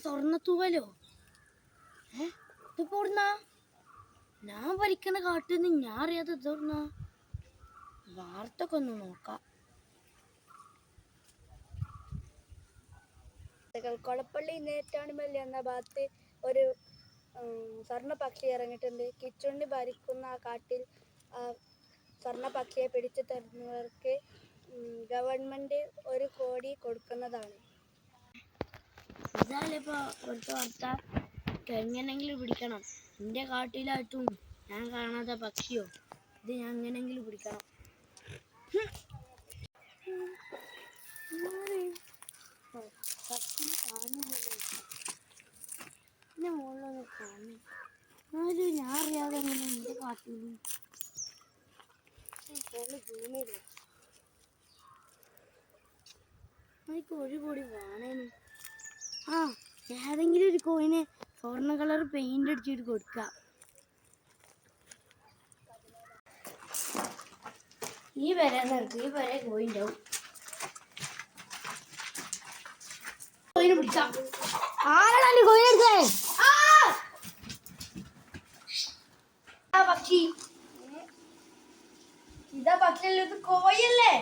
സ്വർണ്ണത്തൂവലോ? ഇത് പോടുന്ന ഞാൻ ഭരിക്കുന്ന കാട്ടിൽ നിന്ന് ഞാൻ അറിയാതെ ഇതോർന്ന വാർത്തൊക്കെ ഒന്ന് നോക്കാം. കൊളപ്പള്ളി നേറ്റാണിമല്ലി എന്ന ഭാഗത്ത് ഒരു സ്വർണ്ണപക്ഷി ഇറങ്ങിയിട്ടുണ്ട്. കിച്ചുണ്ണി ഭരിക്കുന്ന ആ കാട്ടിൽ സ്വർണ്ണപക്ഷിയെ പിടിച്ചു തരുന്നവർക്ക് ഗവൺമെന്റ് 1 കോടി കൊടുക്കുന്നതാണ്. ഇതല്ലേ ഇപ്പൊ ഇവിടുത്തെ വാർത്ത. എങ്ങനെങ്കിലും പിടിക്കണം. എൻ്റെ കാട്ടിലായിട്ടും ഞാൻ കാണാത്ത പക്ഷിയോ, ഇത് ഞാൻ എങ്ങനെങ്കിലും പിടിക്കണം. പക്ഷിനെ കാണുന്നില്ലേ? എന്നെ മുകളിലൊന്ന് കാണും. ആരും ഞാൻ അറിയാതെ എങ്ങനെ എൻ്റെ കാട്ടിൽ ഭൂമിയില് എനിക്ക് 1 കോടി വേണേനും. ഏതെങ്കിലും ഒരു കോയിന് സ്വർണ്ണ കളർ പെയിന്റ് അടിച്ചിട്ട് കൊടുക്കുക. ഈ വരെ നിർത്തി, ഈ വരെ കോയിണ്ടാവും. കോയിന് പിടിക്കാം. ആരാണ് കോയിനെടുത്തേ? പക്ഷി ഇതാ പക്ഷിയല്ലേ, ഇത് കോയല്ലേ?